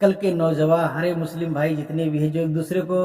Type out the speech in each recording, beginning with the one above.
कल के नौजवान हरे मुस्लिम भाई जितने भी हैं जो एक दूसरे को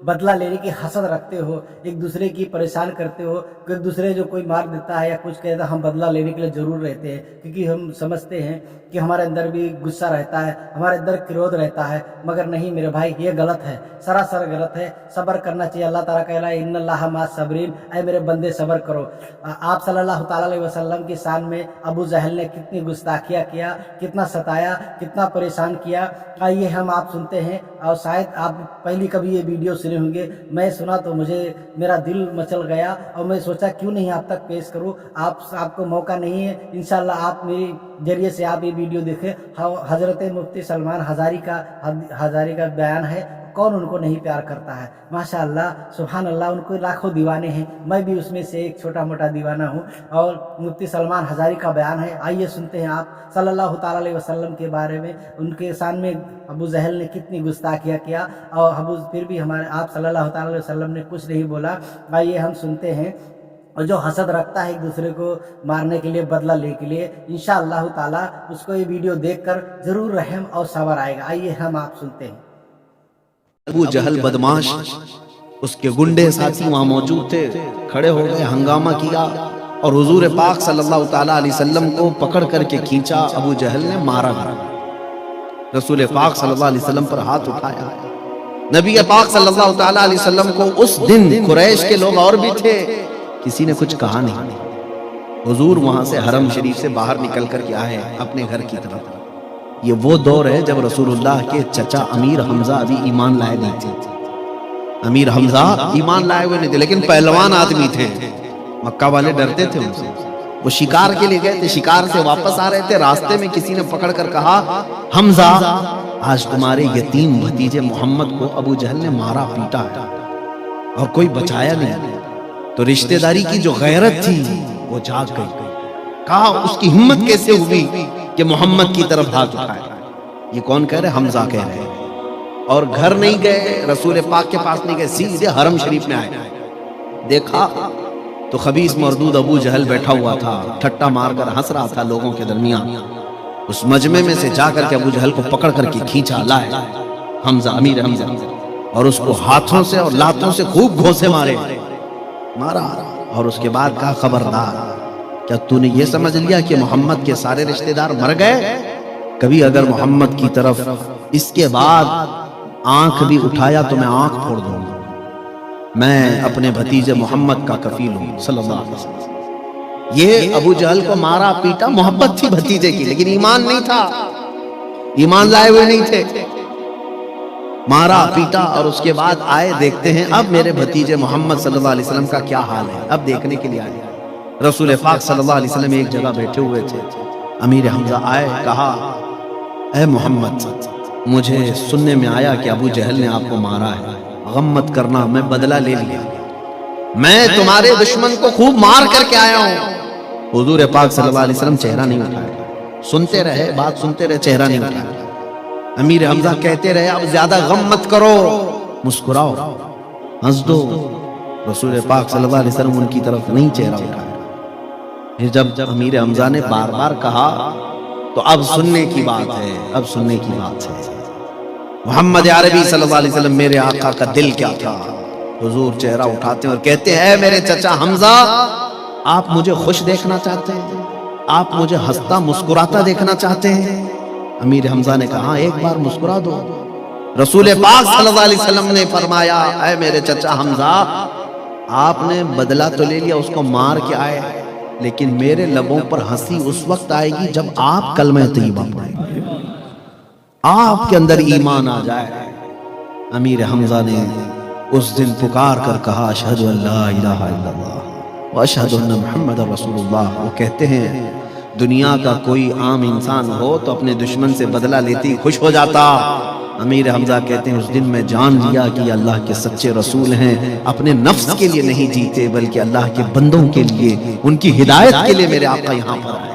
बदला लेने की हसद रखते हो, एक दूसरे की परेशान करते हो, एक दूसरे जो कोई मार देता है या कुछ कहता है, हम बदला लेने के लिए ज़रूर रहते हैं, क्योंकि हम समझते हैं कि हमारे अंदर भी गुस्सा रहता है, हमारे अंदर क्रोध रहता है। मगर नहीं मेरे भाई, ये गलत है, सरासर गलत है। सब्र करना चाहिए। अल्लाह ताला कहला है इन्नल्लाह मा सब्रीन, ऐ मेरे बंदे सब्र करो। आप सल्लल्लाहु ताला अलैहि वसल्लम की शान में अबू जहल ने कितनी गुस्ताखियाँ किया, कितना सताया, कितना परेशान किया। आइए हम आप सुनते हैं, और शायद आप पहली कभी ये वीडियो सुने होंगे। मैं सुना तो मेरा दिल मचल गया, और मैं सोचा क्यों नहीं आप तक पेश करूं। आपको मौका नहीं है, इंशाल्लाह आप मेरे जरिए से आप ये वीडियो देखें। हज़रत मुफ्ती सलमान हज़ारी का बयान है, कौन उनको नहीं प्यार करता है। माशाअल्लाह, सुभान अल्लाह, उनको लाखों दीवाने हैं, मैं भी उसमें से एक छोटा मोटा दीवाना हूँ। और मुफ्ती सलमान हज़ारी का बयान है, आइए सुनते हैं आप सल्लल्लाहु ताला अलैहि वसल्लम के बारे में। उनके शान में अबू जहल ने कितनी गुस्ताखियाँ किया, और फिर भी हमारे आप सल्लल्लाहु ताला अलैहि वसल्लम ने कुछ नहीं बोला। आइए हम सुनते हैं। और जो हसद रखता है एक दूसरे को मारने के लिए, बदला लेने के लिए, इंशाअल्लाह ताला उसको ये वीडियो देखकर जरूर रहम और सब्र आएगा। आइए हम आप सुनते हैं। अबू जहल बदमाश, उसके गुंडे साथी वहां मौजूद थे, खड़े हो गए, हंगामा किया और हुजूर पाक सल्लल्लाहु ताला अलैहि वसल्लम को पकड़ करके खींचा। अबू जहल ने मारा। रसूल पाक सल्लल्लाहु अलैहि वसल्लम पर हाथ उठाया। नबी पाक सल्लल्लाहु ताला अलैहि वसल्लम को उस दिन कुरैश के लोग और भी थे, किसी ने कुछ कहा नहीं। हुजूर वहां से हरम शरीफ से बाहर निकल कर के आए अपने घर की तरफ। ये वो दौर है जब रसूलुल्लाह के चचा अमीर हमजा अभी ईमान लाए नहीं थे। अमीर हमजा ईमान लाए हुए नहीं थे, लेकिन पहलवान आदमी थे। मक्का वाले डरते थे उनसे। वो शिकार के लिए गए थे, शिकार से वापस आ रहे थे, रास्ते में किसी ने पकड़ कर कहा, हमजा आज तुम्हारे यतीम भतीजे मोहम्मद को अबू जहल ने मारा पीटा है और कोई बचाया नहीं। तो रिश्तेदारी की जो गैरत थी वो जाग गई। कहा उसकी हिम्मत कैसे हुई कि मोहम्मद की तरफ हाथ उठाए। ये कौन कह रहे? हमजा कह रहे। और घर नहीं गए, रसूल पाक के पास नहीं गए, सीधे हरम शरीफ में आए। देखा तो खबीस मरदूद अबू जहल बैठा हुआ था, ठट्टा मारकर हंस रहा था लोगों के दरमियान। उस मजमे में से जाकर के अबू जहल को पकड़ करके खींचा, लाए हमजा, अमीर हमजा, और उसको हाथों से और लातों से खूब घोंसे मारा। और उसके बाद कहा, खबरदार, क्या तूने ये समझ लिया कि मोहम्मद के सारे रिश्तेदार मर गए? कभी अगर मोहम्मद की तरफ इसके बाद आंख भी उठाया तो मैं आंख फोड़ दूंगा। मैं अपने भतीजे मोहम्मद का कफील हूं सल्लल्लाहु अलैहि वसल्लम। ये अबू जहल को मारा पीटा, मोहब्बत थी भतीजे की, लेकिन ईमान नहीं था, ईमान लाए हुए नहीं थे। मारा पीटा और उसके बाद आए, देखते हैं अब मेरे भतीजे मोहम्मद सल्लल्लाहु अलैहि वसल्लम का क्या हाल है। अब देखने के लिए आए। रसूल पाक सल्लल्लाहु अलैहि वसल्लम एक जगह बैठे हुए थे। अमीर हमजा आए, कहा, ऐ मोहम्मद, मुझे सुनने में आया कि अबू जहल ने आपको मारा है। गम मत करना, मैं बदला ले लिया। मैं तुम्हारे दुश्मन को खूब मार करके आया हूं। हुजूर पाक सल्लल्लाहु अलैहि वसल्लम चेहरा नहीं उठाया, सुनते रहे, बात सुनते रहे, चेहरा नहीं उठाया। अमीर हमजा कहते रहे, अब ज्यादा गम मत करो, मुस्कुराओ, हंस दो। रसूल पाक सल्लल्लाहु अलैहि वसल्लम उनकी तरफ नहीं चेहरा उठाया। फिर जब अमीर हमजा ने बार बार कहा तो अब सुनने की बात है, अब सुनने की बात है। मोहम्मद अरबी सल्लल्लाहु अलैहि वसल्लम, मेरे आका का दिल क्या था? हुजूर चेहरा उठाते हैं और कहते हैं, मेरे चचा हमजा, आप मुझे खुश देखना चाहते हैं? आप मुझे हंसता मुस्कुराता देखना चाहते हैं? अमीर हमजा ने कहा, एक बार मुस्कुरा दो। रसूल पाक सल्लल्लाहु अलैहि वसल्लम ने फरमाया, ऐ मेरे चचा हमजा, आपने बदला तो ले लिया, उसको मार के आए, लेकिन मेरे लबों पर हंसी उस वक्त आएगी जब आप कलमा तैयबा पढ़ेंगे, आपके अंदर ईमान आ जाए। अमीर हमजा ने उस दिन पुकार कर कहा, अशहदु अल्ला इलाहा इल्लल्लाह व अशहदु अन्ना मुहम्मदर रसूलुल्लाह। वो कहते हैं, दुनिया का कोई आम इंसान हो तो अपने दुश्मन से बदला लेते ही खुश हो जाता। अमीर हमजा कहते हैं, उस दिन मैं जान लिया कि अल्लाह के सच्चे रसूल हैं, अपने नफ्स के लिए नहीं जीते बल्कि अल्लाह के बंदों के लिए, उनकी हिदायत के लिए मेरे आका यहाँ पर आए।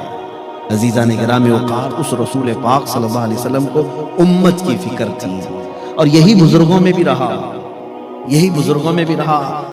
अजीज़ान गिरामी औक़ात, उस रसूल पाक सल्लल्लाहु अलैहि वसल्लम को उम्मत की फिक्र थी, और यही बुजुर्गों में भी रहा, यही बुजुर्गों में भी रहा।